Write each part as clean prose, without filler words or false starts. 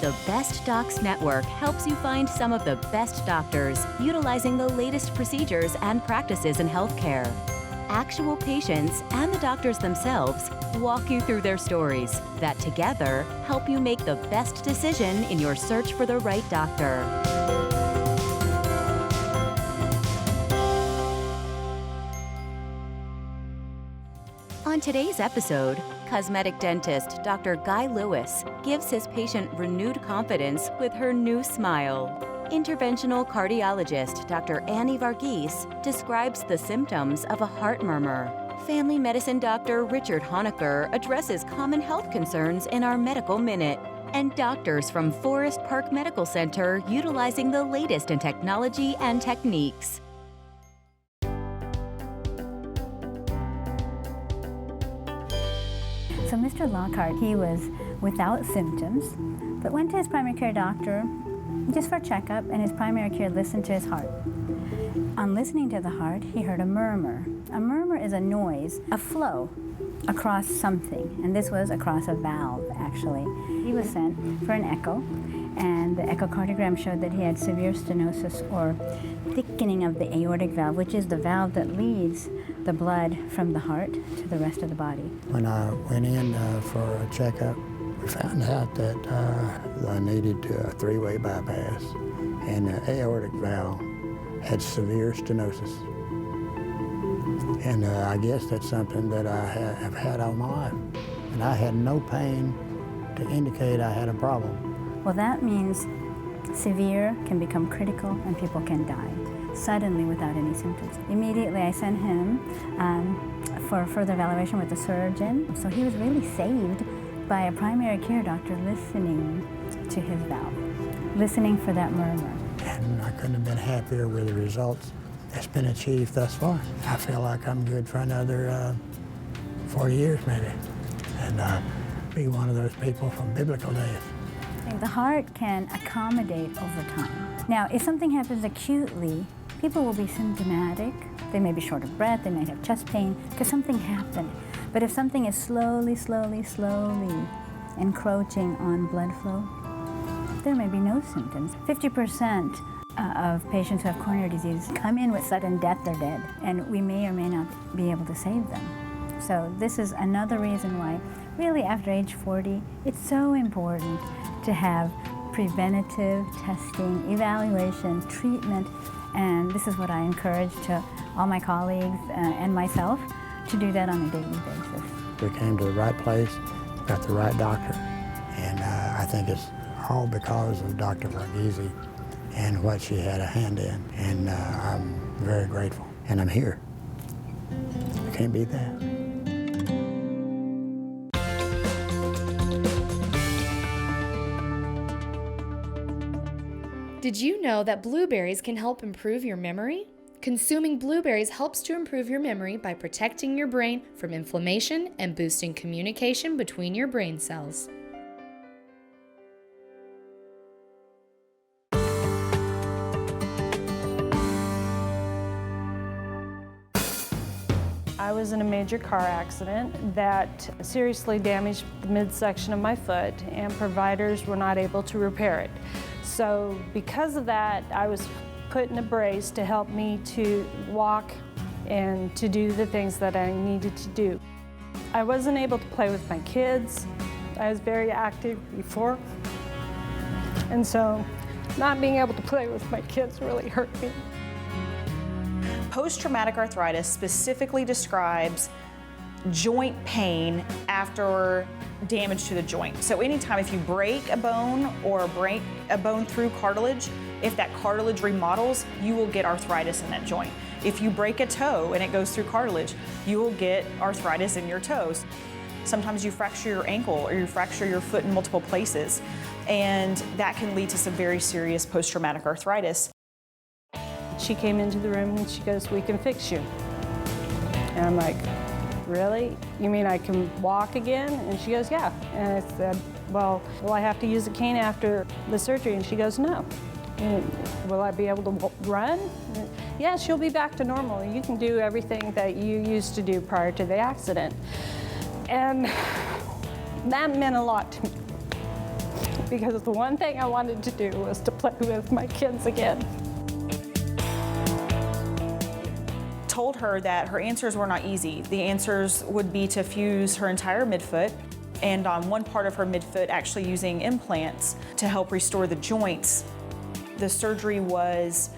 The Best Docs Network helps you find some of the best doctors utilizing the latest procedures and practices in healthcare. Actual patients and the doctors themselves walk you through their stories that together help you make the best decision in your search for the right doctor. On today's episode, cosmetic dentist Dr. Guy Lewis gives his patient renewed confidence with her new smile. Interventional cardiologist Dr. Annie Varghese describes the symptoms of a heart murmur. Family medicine doctor Richard Honecker addresses common health concerns in our Medical Minute. And doctors from Forest Park Medical Center utilizing the latest in technology and techniques. So Mr. Lockhart, he was without symptoms, but went to his primary care doctor just for a checkup, and his primary care listened to his heart. On listening to the heart, he heard a murmur. A murmur is a noise, a flow across something, and this was across a valve, actually. He was sent for an echo, and the echocardiogram showed that he had severe stenosis, or thickening of the aortic valve, which is the valve that leads the blood from the heart to the rest of the body. When I went in for a checkup, we found out that I needed a three-way bypass, and the aortic valve had severe stenosis. And I guess that's something that I have had all my life. And I had no pain to indicate I had a problem. Well, that means severe can become critical and people can die suddenly without any symptoms. Immediately I sent him for further evaluation with the surgeon. So he was really saved by a primary care doctor listening to his valve, listening for that murmur. And I couldn't have been happier with the results that's been achieved thus far. I feel like I'm good for another 40 years maybe, and be one of those people from biblical days. The heart can accommodate over time. Now, if something happens acutely, people will be symptomatic. They may be short of breath, they may have chest pain, because something happened. But if something is slowly encroaching on blood flow, there may be no symptoms. 50% of patients who have coronary disease come in with sudden death, they're dead, and we may or may not be able to save them. So this is another reason why, really after age 40, it's so important to have preventative testing, evaluation, treatment, and this is what I encourage to all my colleagues and myself to do that on a daily basis. We came to the right place, got the right doctor, and I think it's all because of Dr. Varghese and what she had a hand in, and I'm very grateful, and I'm here. You can't beat that. Did you know that blueberries can help improve your memory? Consuming blueberries helps to improve your memory by protecting your brain from inflammation and boosting communication between your brain cells. I was in a major car accident that seriously damaged the midsection of my foot, and providers were not able to repair it. So because of that, I was put in a brace to help me to walk and to do the things that I needed to do. I wasn't able to play with my kids. I was very active before, and so not being able to play with my kids really hurt me. Post-traumatic arthritis specifically describes joint pain after damage to the joint. So anytime if you break a bone or break a bone through cartilage, if that cartilage remodels, you will get arthritis in that joint. If you break a toe and it goes through cartilage, you will get arthritis in your toes. Sometimes you fracture your ankle or you fracture your foot in multiple places, and that can lead to some very serious post-traumatic arthritis. She came into the room and she goes, "We can fix you." And I'm like, "Really? You mean I can walk again?" And she goes, "Yeah." And I said, well, will I have to use a cane after the surgery? And she goes, "No." And, will I be able to run? And, yes, you'll be back to normal. You can do everything that you used to do prior to the accident. And that meant a lot to me. because the one thing I wanted to do was to play with my kids again. Told her that her answers were not easy. The answers would be to fuse her entire midfoot, and on one part of her midfoot actually using implants to help restore the joints. The surgery was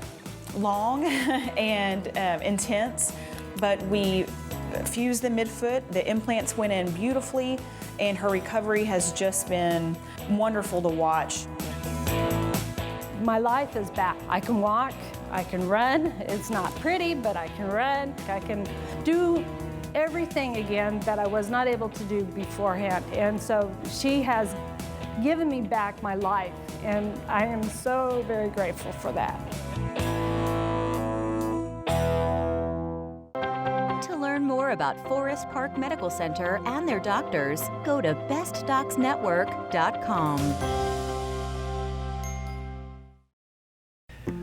long and intense, but we fused the midfoot, the implants went in beautifully, and her recovery has just been wonderful to watch. My life is back. I can walk, I can run. It's not pretty, but I can run. I can do everything again that I was not able to do beforehand. And so she has given me back my life, and I am so very grateful for that. To learn more about Forest Park Medical Center and their doctors, go to bestdocsnetwork.com.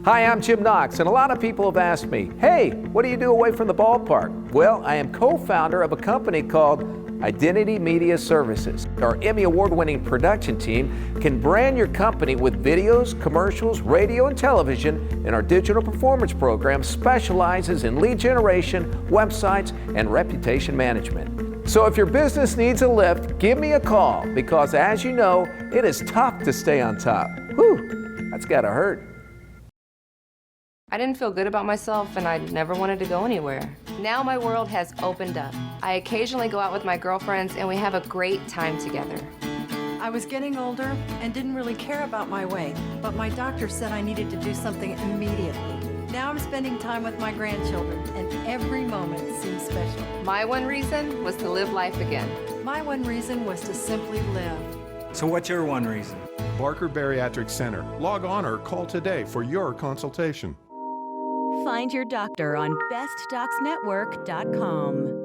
Hi, I'm Jim Knox, and a lot of people have asked me, hey, what do you do away from the ballpark? Well, I am co-founder of a company called Identity Media Services. Our Emmy Award-winning production team can brand your company with videos, commercials, radio, and television, and our digital performance program specializes in lead generation, websites, and reputation management. So if your business needs a lift, give me a call, because as you know, it is tough to stay on top. Whew, that's gotta hurt. I didn't feel good about myself, and I never wanted to go anywhere. Now my world has opened up. I occasionally go out with my girlfriends, and we have a great time together. I was getting older and didn't really care about my weight, but my doctor said I needed to do something immediately. Now I'm spending time with my grandchildren, and every moment seems special. My one reason was to live life again. My one reason was to simply live. So what's your one reason? Barker Bariatric Center. Log on or call today for your consultation. Find your doctor on bestdocsnetwork.com.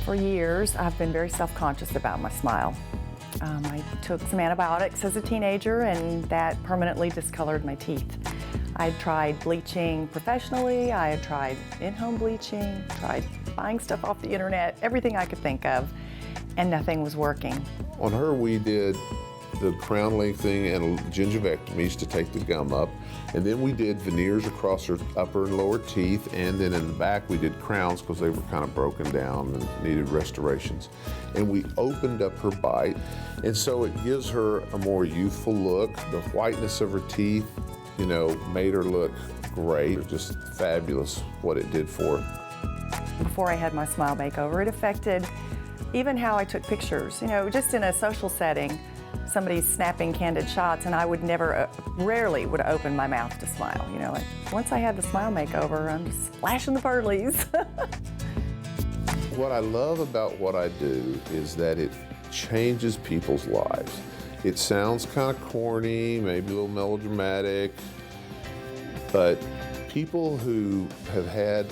For years, I've been very self-conscious about my smile. I took some antibiotics as a teenager, and that permanently discolored my teeth. I tried bleaching professionally, I had tried in-home bleaching, tried buying stuff off the internet, everything I could think of, and nothing was working. On her, we did the crown lengthening and gingivectomies to take the gum up. And then we did veneers across her upper and lower teeth, and then in the back we did crowns because they were kind of broken down and needed restorations. And we opened up her bite, and so it gives her a more youthful look. The whiteness of her teeth, you know, made her look great. It was just fabulous what it did for her. Before I had my smile makeover, it affected even how I took pictures. You know, just in a social setting, somebody's snapping candid shots, and I would never, rarely would open my mouth to smile. You know, like, once I had the smile makeover, I'm just flashing the pearlies. What I love about what I do is that it changes people's lives. It sounds kind of corny, maybe a little melodramatic, but people who have had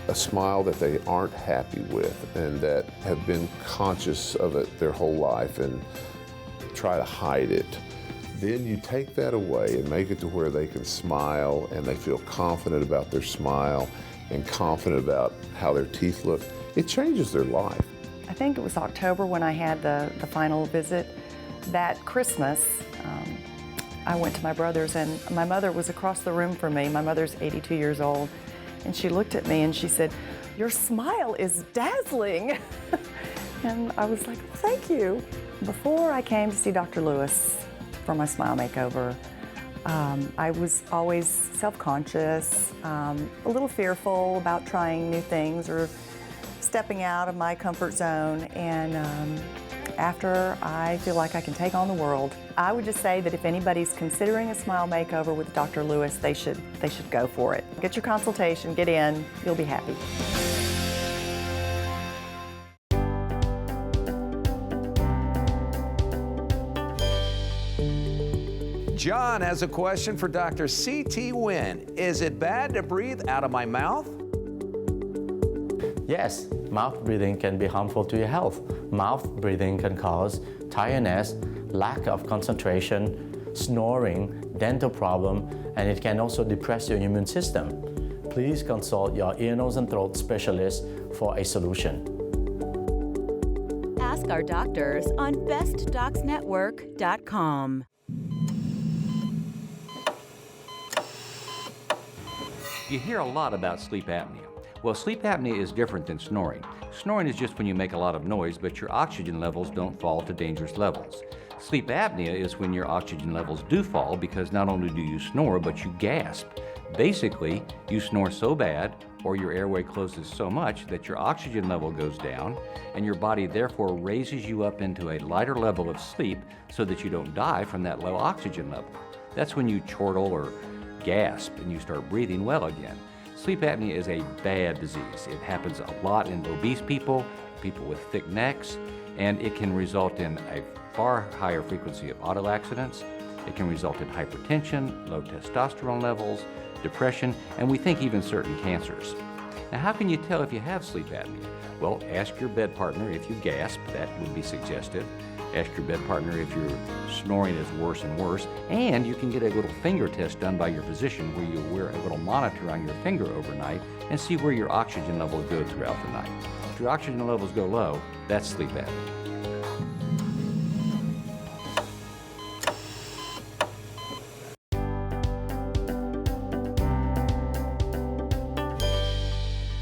a smile that they aren't happy with and that have been conscious of it their whole life and try to hide it, then you take that away and make it to where they can smile and they feel confident about their smile and confident about how their teeth look. It changes their life. I think it was October when I had the final visit. That Christmas, I went to my brother's, and my mother was across the room from me. My mother's 82 years old, and she looked at me and she said, "Your smile is dazzling." And I was like, "Well, thank you." Before I came to see Dr. Lewis for my smile makeover, I was always self-conscious, a little fearful about trying new things or stepping out of my comfort zone. And after I feel like I can take on the world, I would just say that if anybody's considering a smile makeover with Dr. Lewis, they should go for it. Get your consultation, get in, you'll be happy. John has a question for Dr. C.T. Nguyen. Is it bad to breathe out of my mouth? Yes, mouth breathing can be harmful to your health. Mouth breathing can cause tiredness, lack of concentration, snoring, dental problem, and it can also depress your immune system. Please consult your ear, nose, and throat specialist for a solution. Ask our doctors on bestdocsnetwork.com. You hear a lot about sleep apnea. Well, sleep apnea is different than snoring. Snoring is just when you make a lot of noise, but your oxygen levels don't fall to dangerous levels. Sleep apnea is when your oxygen levels do fall because not only do you snore, but you gasp. Basically, you snore so bad or your airway closes so much that your oxygen level goes down and your body therefore raises you up into a lighter level of sleep so that you don't die from that low oxygen level. That's when you chortle or gasp and you start breathing well again. Sleep apnea is a bad disease. It happens a lot in obese people, people with thick necks, and it can result in a far higher frequency of auto accidents. It can result in hypertension, low testosterone levels, depression, and we think even certain cancers. Now, how can you tell if you have sleep apnea? Well, ask your bed partner if you gasp. That would be suggestive. Ask your bed partner if your snoring is worse and worse. And you can get a little finger test done by your physician where you wear a little monitor on your finger overnight and see where your oxygen levels go throughout the night. If your oxygen levels go low, that's sleep apnea.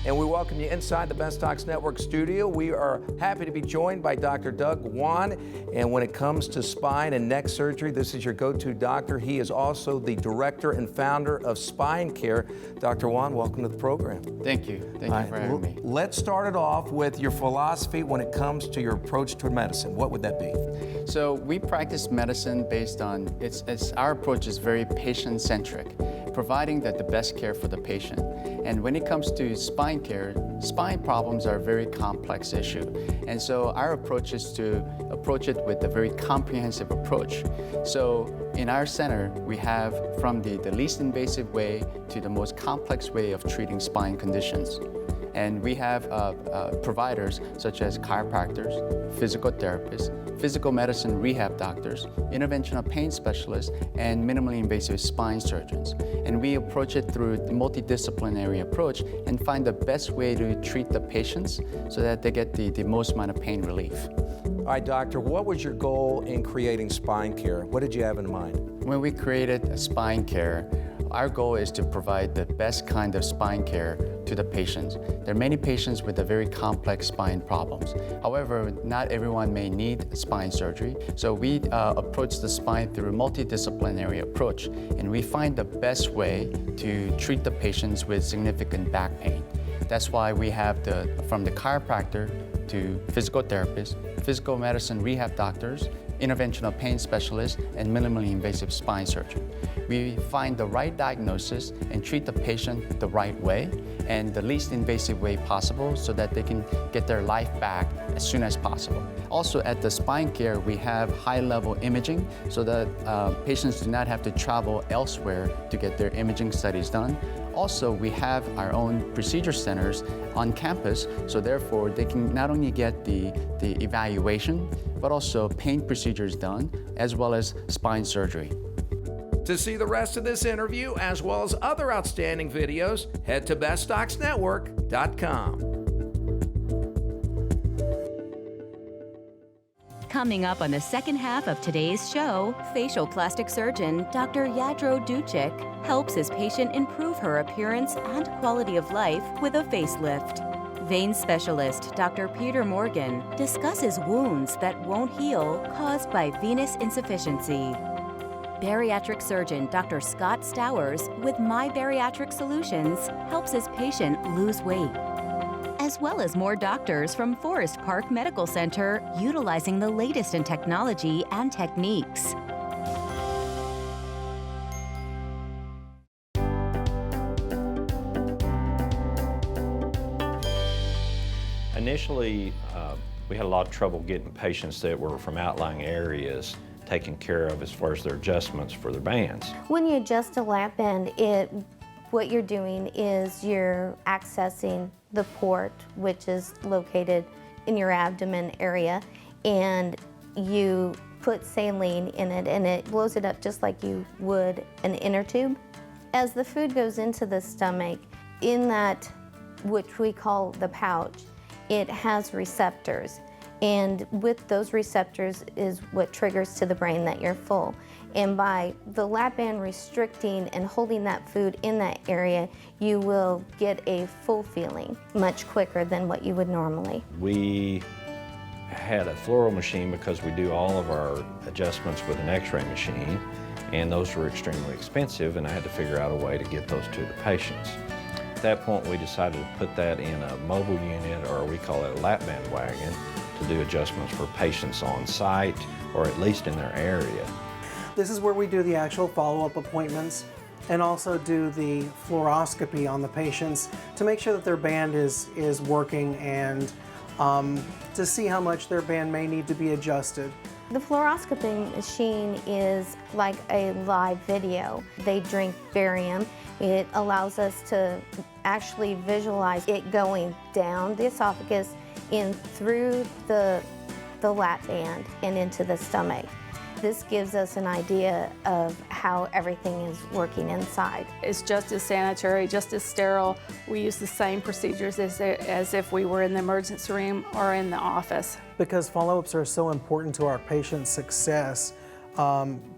And we welcome you inside the Best Docs Network studio. We are happy to be joined by Dr. Doug Wan. And when it comes to spine and neck surgery, this is your go-to doctor. He is also the director and founder of Spine Care. Dr. Wan, welcome to the program. Thank you. Thank you for having me. Let's start it off with your philosophy when it comes to your approach to medicine. What would that be? So we practice medicine based on, our approach is very patient-centric, providing the best care for the patient. And when it comes to spine care, spine problems are a very complex issue. And so our approach is to approach it with a very comprehensive approach. So in our center, we have from the least invasive way to the most complex way of treating spine conditions. And we have providers such as chiropractors, physical therapists, physical medicine rehab doctors, interventional pain specialists, and minimally invasive spine surgeons. And we approach it through the multidisciplinary approach and find the best way to treat the patients so that they get the most amount of pain relief. All right, doctor, what was your goal in creating Spine Care? What did you have in mind? When we created Spine Care, our goal is to provide the best kind of spine care to the patients. There are many patients with a very complex spine problems. However, not everyone may need spine surgery. So we approach the spine through a multidisciplinary approach, and we find the best way to treat the patients with significant back pain. That's why we have from the chiropractor to physical therapists, physical medicine rehab doctors, interventional pain specialists, and minimally invasive spine surgeon. We find the right diagnosis and treat the patient the right way and the least invasive way possible so that they can get their life back as soon as possible. Also at the Spine Care, we have high-level imaging so that patients do not have to travel elsewhere to get their imaging studies done. Also, we have our own procedure centers on campus, so therefore they can not only get the evaluation, but also pain procedures done, as well as spine surgery. To see the rest of this interview, as well as other outstanding videos, head to bestdocsnetwork.com. Coming up on the second half of today's show, facial plastic surgeon Dr. Yadro Ducic helps his patient improve her appearance and quality of life with a facelift. Vein specialist Dr. Peter Morgan discusses wounds that won't heal caused by venous insufficiency. Bariatric surgeon Dr. Scott Stowers with My Bariatric Solutions helps his patient lose weight. As well as more doctors from Forest Park Medical Center utilizing the latest in technology and techniques. Initially, we had a lot of trouble getting patients that were from outlying areas taken care of as far as their adjustments for their bands. When you adjust a lap band, what you're doing is you're accessing the port, which is located in your abdomen area, and you put saline in it, and it blows it up just like you would an inner tube. As the food goes into the stomach, in that, which we call the pouch, it has receptors, And with those receptors is what triggers to the brain that you're full. And by the lap band restricting and holding that food in that area, you will get a full feeling much quicker than what you would normally. We had a fluoro machine because we do all of our adjustments with an x-ray machine, and those were extremely expensive, and I had to figure out a way to get those to the patients. At that point, we decided to put that in a mobile unit, or we call it a lap band wagon, to do adjustments for patients on site, or at least in their area. This is where we do the actual follow-up appointments and also do the fluoroscopy on the patients to make sure that their band is working and to see how much their band may need to be adjusted. The fluoroscopy machine is like a live video. They drink barium. It allows us to actually visualize it going down the esophagus, in through the lap band and into the stomach. This gives us an idea of how everything is working inside. It's just as sanitary, just as sterile. We use the same procedures as if we were in the emergency room or in the office. Because follow-ups are so important to our patients' success,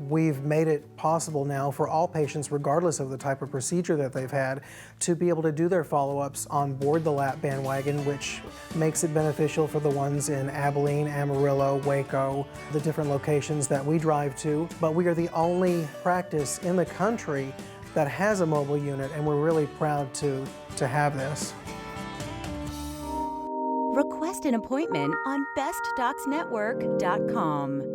we've made it possible now for all patients, regardless of the type of procedure that they've had, to be able to do their follow-ups on board the lap band wagon, which makes it beneficial for the ones in Abilene, Amarillo, Waco, the different locations that we drive to. But we are the only practice in the country that has a mobile unit, and we're really proud to have this. Request an appointment on bestdocsnetwork.com.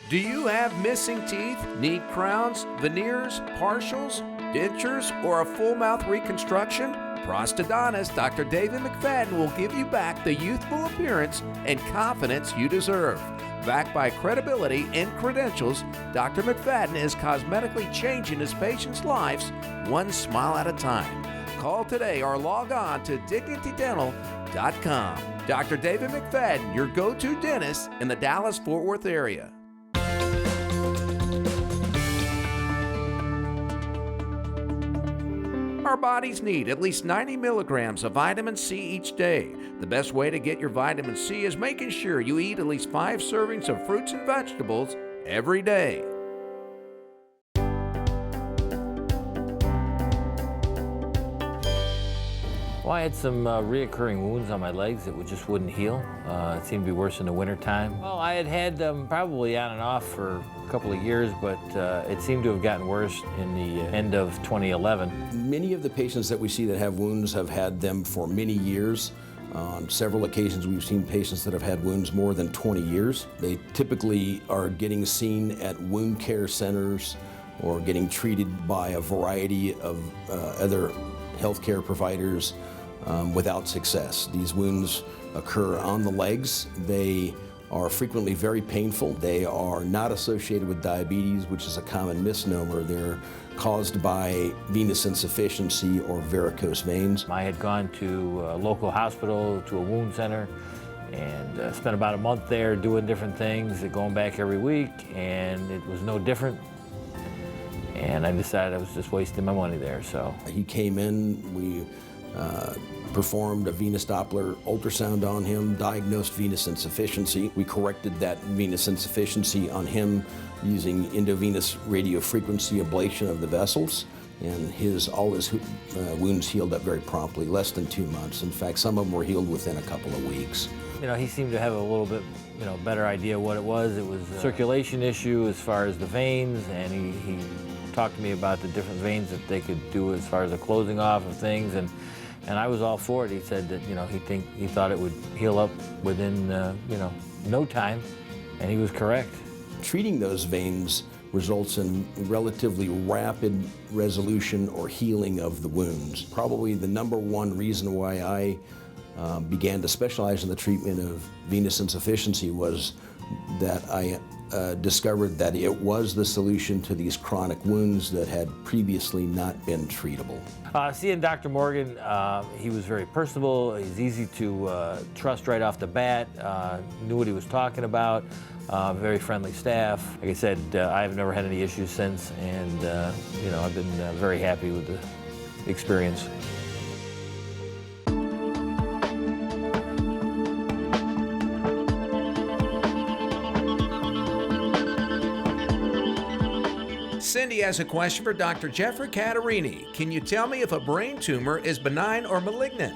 Do you have missing teeth, need crowns, veneers, partials, dentures, or a full mouth reconstruction? Prosthodontist Dr. David McFadden will give you back the youthful appearance and confidence you deserve. Backed by credibility and credentials, Dr. McFadden is cosmetically changing his patients' lives one smile at a time. Call today or log on to dignitydental.com. Dr. David McFadden, your go-to dentist in the Dallas-Fort Worth area. Our bodies need at least 90 milligrams of vitamin C each day. The best way to get your vitamin C is making sure you eat at least 5 servings of fruits and vegetables every day. Well, I had some reoccurring wounds on my legs that just wouldn't heal. It seemed to be worse in the wintertime. Well, I had had them probably on and off for a couple of years, but it seemed to have gotten worse in the end of 2011. Many of the patients that we see that have wounds have had them for many years. On several occasions, we've seen patients that have had wounds more than 20 years. They typically are getting seen at wound care centers or getting treated by a variety of other healthcare providers without success. These wounds occur on the legs. They are frequently very painful. They are not associated with diabetes, which is a common misnomer. They're caused by venous insufficiency or varicose veins. I had gone to a local hospital, to a wound center, and spent about a month there doing different things, going back every week, and it was no different. And I decided I was just wasting my money there, so. He came in, we performed a venous Doppler ultrasound on him, diagnosed venous insufficiency. We corrected that venous insufficiency on him using endovenous radiofrequency ablation of the vessels, and all his wounds healed up very promptly, less than 2 months. In fact, some of them were healed within a couple of weeks. You know, he seemed to have a little bit, better idea what it was. It was a circulation issue as far as the veins, and he talked to me about the different veins that they could do as far as the closing off of things, and I was all for it. He said that he thought it would heal up within no time, and he was correct. Treating those veins results in relatively rapid resolution or healing of the wounds. Probably the number one reason why I began to specialize in the treatment of venous insufficiency was that I discovered that it was the solution to these chronic wounds that had previously not been treatable. Seeing Dr. Morgan, he was very personable. He's easy to trust right off the bat, knew what he was talking about, very friendly staff. Like I said, I've never had any issues since, and I've been very happy with the experience. Cindy has a question for Dr. Jeffrey Catarini. Can you tell me if a brain tumor is benign or malignant?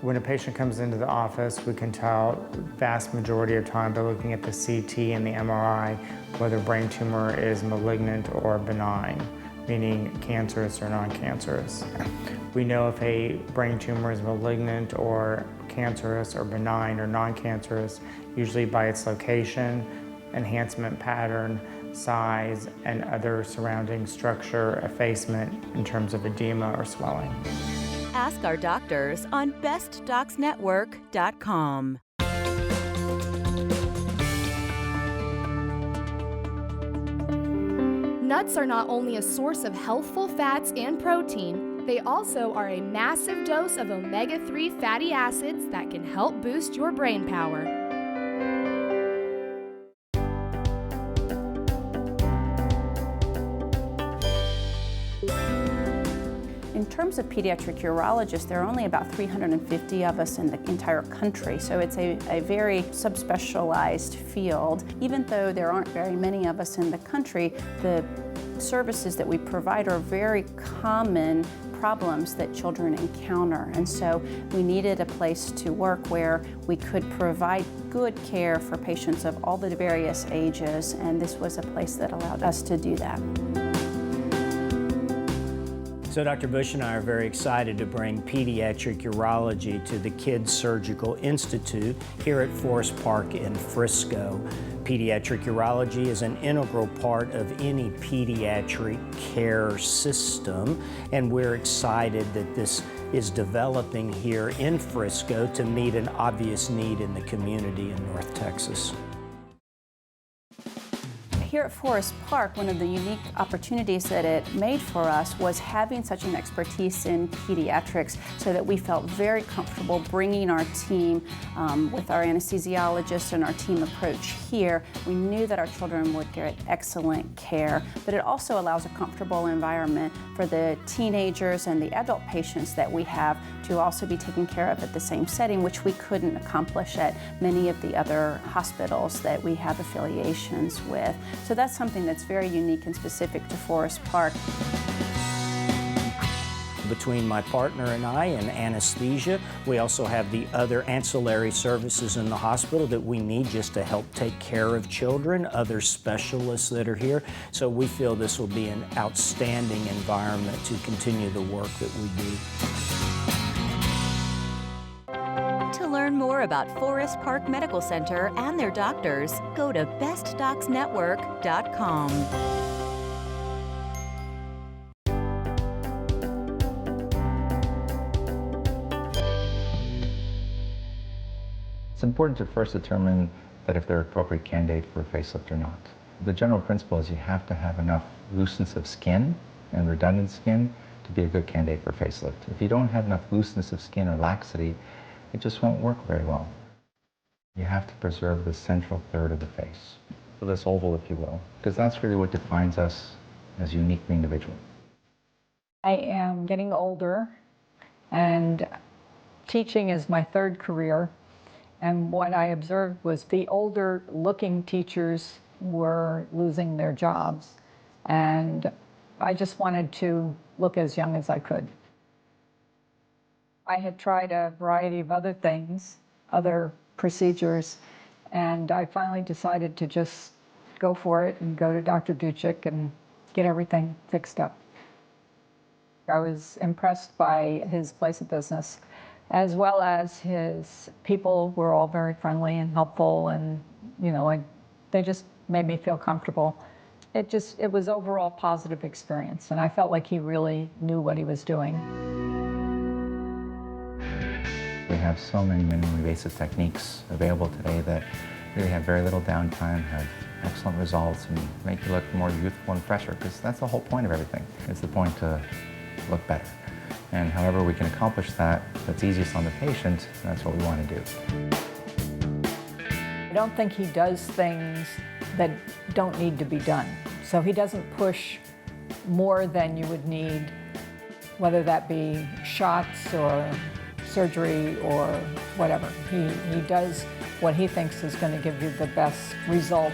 When a patient comes into the office, we can tell the vast majority of time by looking at the CT and the MRI whether brain tumor is malignant or benign, meaning cancerous or non-cancerous. We know if a brain tumor is malignant or cancerous or benign or non-cancerous, usually by its location, enhancement pattern, size, and other surrounding structure effacement in terms of edema or swelling. Ask our doctors on bestdocsnetwork.com. Nuts are not only a source of healthful fats and protein, they also are a massive dose of omega-3 fatty acids that can help boost your brain power. In terms of pediatric urologists, there are only about 350 of us in the entire country, so it's a very subspecialized field. Even though there aren't very many of us in the country, the services that we provide are very common problems that children encounter, and so we needed a place to work where we could provide good care for patients of all the various ages, and this was a place that allowed us to do that. So Dr. Bush and I are very excited to bring pediatric urology to the Kids Surgical Institute here at Forest Park in Frisco. Pediatric urology is an integral part of any pediatric care system, and we're excited that this is developing here in Frisco to meet an obvious need in the community in North Texas. Here at Forest Park, one of the unique opportunities that it made for us was having such an expertise in pediatrics, so that we felt very comfortable bringing our team with our anesthesiologist and our team approach here. We knew that our children would get excellent care, but it also allows a comfortable environment for the teenagers and the adult patients that we have to also be taken care of at the same setting, which we couldn't accomplish at many of the other hospitals that we have affiliations with. So that's something that's very unique and specific to Forest Park. Between my partner and I and anesthesia, we also have the other ancillary services in the hospital that we need just to help take care of children, other specialists that are here. So we feel this will be an outstanding environment to continue the work that we do. To learn more about Forest Park Medical Center and their doctors, go to bestdocsnetwork.com. It's important to first determine that if they're an appropriate candidate for a facelift or not. The general principle is you have to have enough looseness of skin and redundant skin to be a good candidate for facelift. If you don't have enough looseness of skin or laxity, it just won't work very well. You have to preserve the central third of the face, so this oval, if you will, because that's really what defines us as a unique individual. I am getting older, and teaching is my third career. And what I observed was the older looking teachers were losing their jobs. And I just wanted to look as young as I could. I had tried a variety of other things, other procedures, and I finally decided to just go for it and go to Dr. Duchik and get everything fixed up. I was impressed by his place of business, as well as his people were all very friendly and helpful, and they just made me feel comfortable. It was overall a positive experience, and I felt like he really knew what he was doing. We have so many minimally invasive techniques available today that really have very little downtime, have excellent results, and make you look more youthful and fresher, because that's the whole point of everything. It's the point to look better. And however we can accomplish that, that's easiest on the patient, that's what we want to do. I don't think he does things that don't need to be done. So he doesn't push more than you would need, whether that be shots or surgery or whatever. He does what he thinks is going to give you the best result.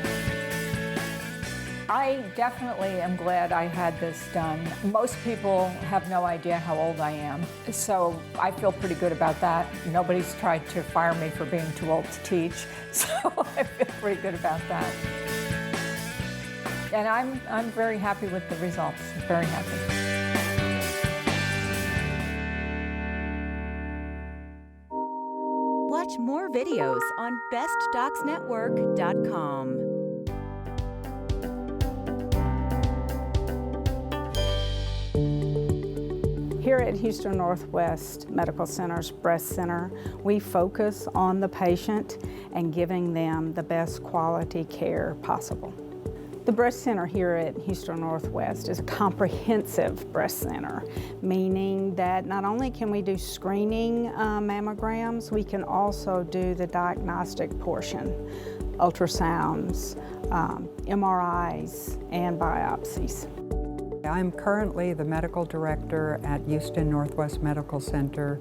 I definitely am glad I had this done. Most people have no idea how old I am, so I feel pretty good about that. Nobody's tried to fire me for being too old to teach, so I feel pretty good about that. And I'm very happy with the results, very happy. Watch more videos on bestdocsnetwork.com. Here at Houston Northwest Medical Center's Breast Center, we focus on the patient and giving them the best quality care possible. The breast center here at Houston Northwest is a comprehensive breast center, meaning that not only can we do screening mammograms, we can also do the diagnostic portion, ultrasounds, MRIs, and biopsies. I'm currently the medical director at Houston Northwest Medical Center.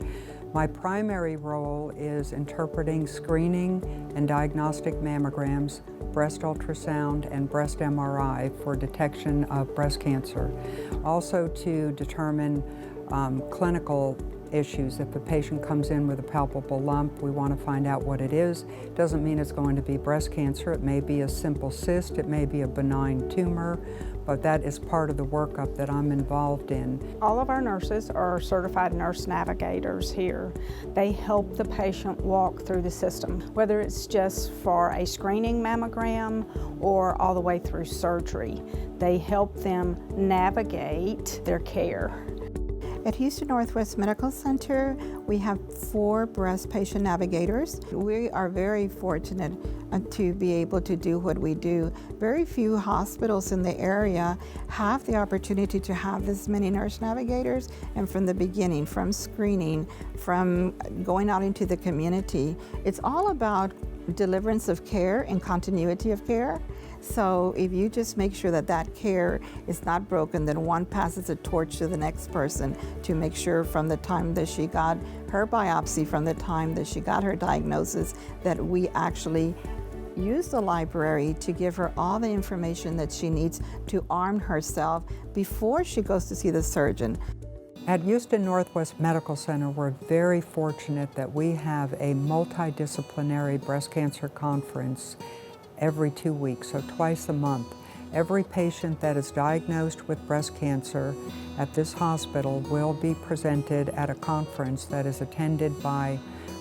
My primary role is interpreting screening and diagnostic mammograms, breast ultrasound, and breast MRI for detection of breast cancer. Also to determine clinical issues. If a patient comes in with a palpable lump, we want to find out what it is. It doesn't mean it's going to be breast cancer. It may be a simple cyst, it may be a benign tumor, but that is part of the workup that I'm involved in. All of our nurses are certified nurse navigators here. They help the patient walk through the system, whether it's just for a screening mammogram or all the way through surgery. They help them navigate their care. At Houston Northwest Medical Center, we have 4 breast patient navigators. We are very fortunate to be able to do what we do. Very few hospitals in the area have the opportunity to have this many nurse navigators, and from the beginning, from screening, from going out into the community, it's all about deliverance of care and continuity of care. So if you just make sure that that care is not broken, then one passes a torch to the next person to make sure from the time that she got her biopsy, from the time that she got her diagnosis, that we actually use the library to give her all the information that she needs to arm herself before she goes to see the surgeon. At Houston Northwest Medical Center, we're very fortunate that we have a multidisciplinary breast cancer conference every 2 weeks, so twice a month. Every patient that is diagnosed with breast cancer at this hospital will be presented at a conference that is attended by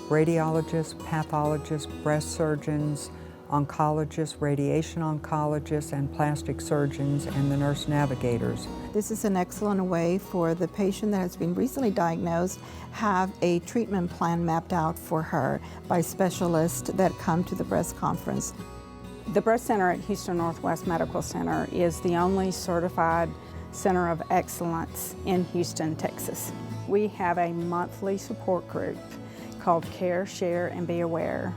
radiologists, pathologists, breast surgeons, oncologists, radiation oncologists, and plastic surgeons, and the nurse navigators. This is an excellent way for the patient that has been recently diagnosed have a treatment plan mapped out for her by specialists that come to the breast conference. The breast center at Houston Northwest Medical Center is the only certified center of excellence in Houston, Texas. We have a monthly support group called Care, Share, and Be Aware,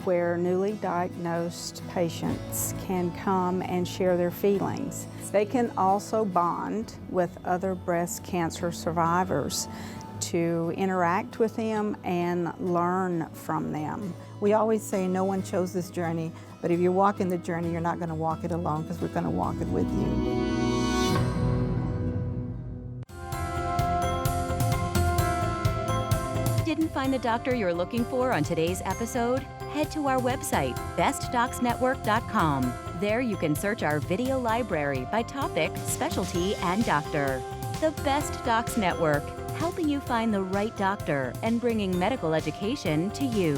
where newly diagnosed patients can come and share their feelings. They can also bond with other breast cancer survivors to interact with them and learn from them. We always say no one chose this journey, but if you're walking the journey, you're not going to walk it alone, because we're going to walk it with you. Didn't find the doctor you're looking for on today's episode? Head to our website, bestdocsnetwork.com. There you can search our video library by topic, specialty, and doctor. The Best Docs Network, helping you find the right doctor and bringing medical education to you.